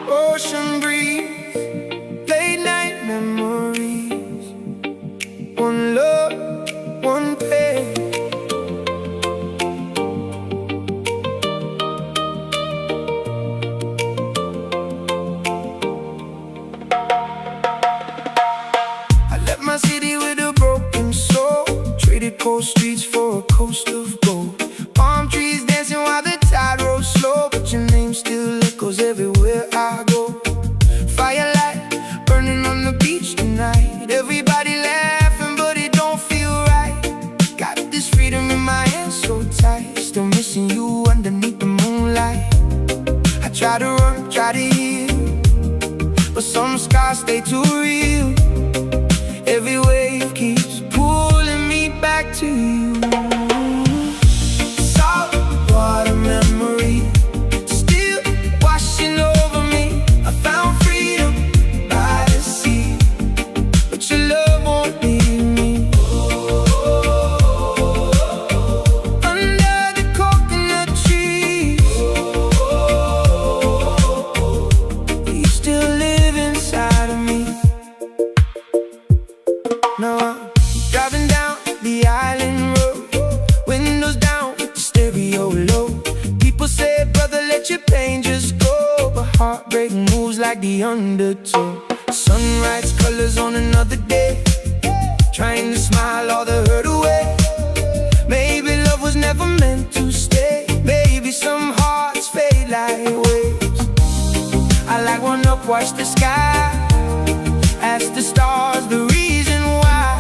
Ocean breeze, late night memories. One love, one pain. I left my city with a broken soul, traded cold streets for a coast of gold. Palm trees dancing while the tide rolls slow, but your name still echoes everywhere I go. Firelight burning on the beach tonight. Everybody laughing, but it don't feel right. Got this freedom in my hands so tight. Still missing you underneath the moonlight. I try to run, try to heal, but some scars stay too real. Every wave keeps pulling me back to you. Salt water memory still washing over me. I found freedom by the sea, but your love won't leave me. Under the coconut trees, you still live inside of me. Now I'm driving down the island road, windows down, stereo low. People say, brother, let your pain just go, but heartbreak moves like the undertow. Sunrise colors on another day, trying to smile all the hurt away. Maybe love was never meant to stay. Maybe some hearts fade like waves. I like one up, watch the sky, ask the stars the reason why.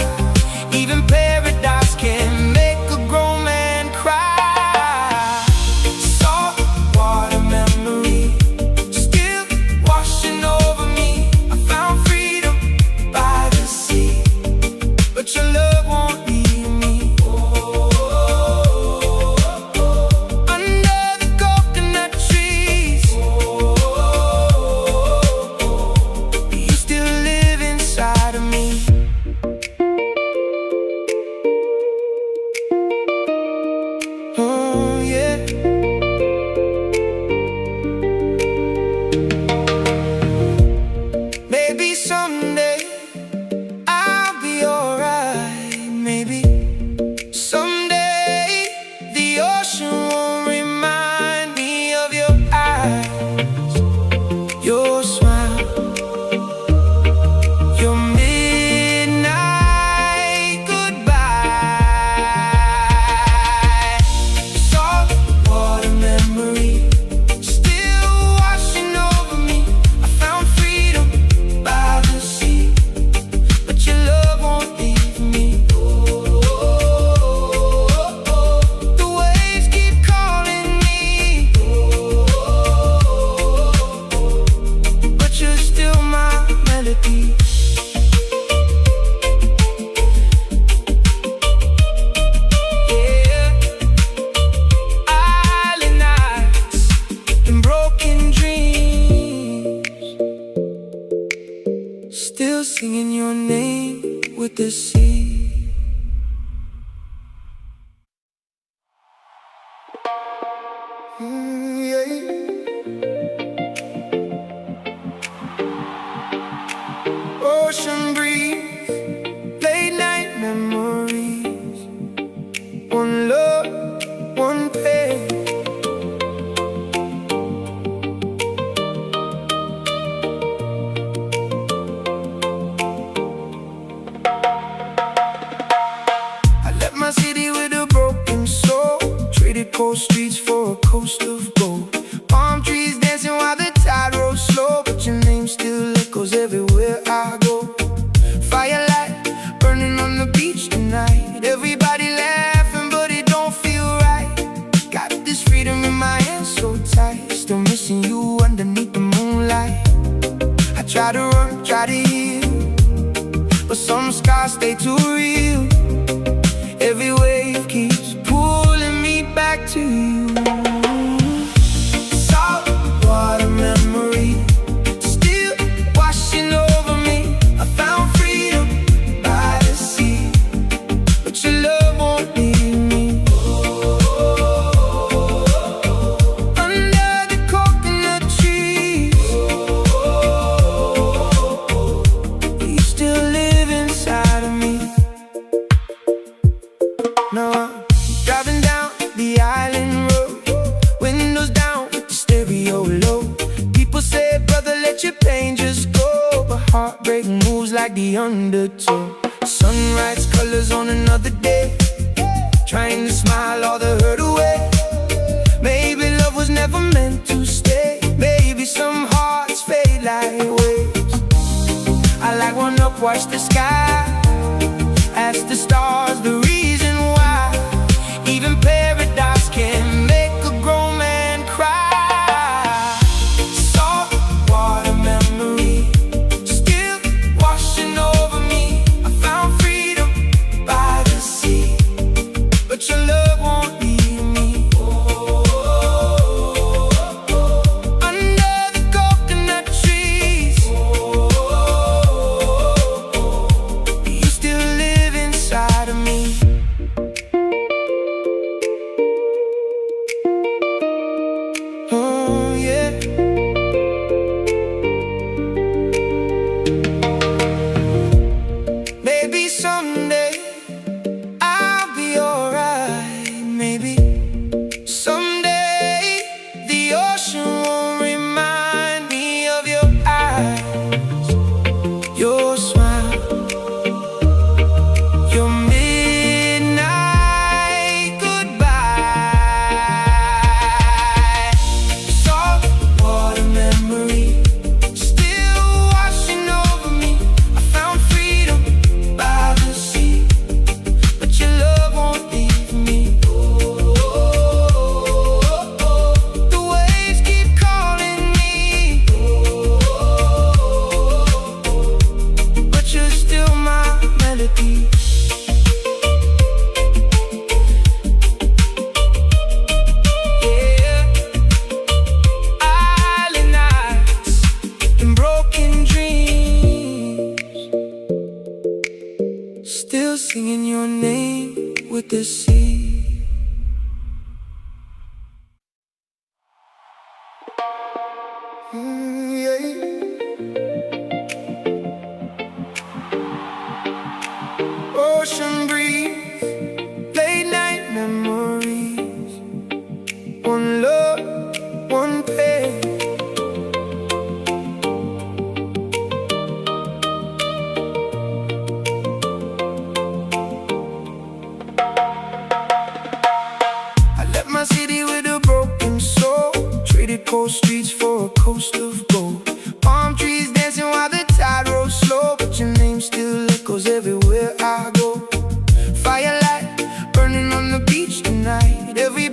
Even paradise can make a grown man cry. Salt water memory still washing over me. I found freedom by the sea, but your love won't leave me. Under the coconut trees, you still live inside of me. Oh yeah. Maybe someday I'll be alright. Maybe someday the ocean won't remind me of your eyes, your smile, your midnight goodbye. Salt water memory still washing over me. I found freedom by the sea, but your love won't leave me. The waves keep calling me, but you're still my melody. Yeah. Island nights and broken dreams, still singing your name with the sea. Ocean breeze, late night memories. One love, one pain. I left my city with a broken soul, traded cold streets for a coast of gold. Palm trees dancing while the tide rolls slow, but your name still echoes everywhere I go. Firelight burning on the beach tonight. Everybody laughing, but it don't feel right. Got this freedom in my hands so tight. Still missing you underneath the moonlight. I try to run, try to heal, but some scars stay too real. Every wave keeps pulling me back to you. like the undertow. Sunrise colors on another day, trying to smile all the hurt away. Maybe love was never meant to stay. Maybe some hearts fade like waves. I like one up, watch the sky, ask the stars the reason why. Even paradise can make a grown man cry. Salt water memory still washing over me. I found freedom by the sea, but your love won't leave me. Under the coconut trees, you still live inside of me. Oh yeah. Maybe someday I'll be alright. Maybe someday the ocean won't remind me of your eyes, your smile, your midnight goodbye. Salt water memory still washing over me. I found freedom by the sea, but your love won't leave me. The waves keep calling me, but you're still my melody. Yeah, island nights and broken dreams, still singing your name with the sea. Yeah. Ocean breeze, late night memories, one love, one pain. I left my city with a broken soul, traded cold streets for a coast of gold. Palm trees dancing while the tide rolls slow, but your name still echoes everywhere I go. Firelight burning on the beach tonight, every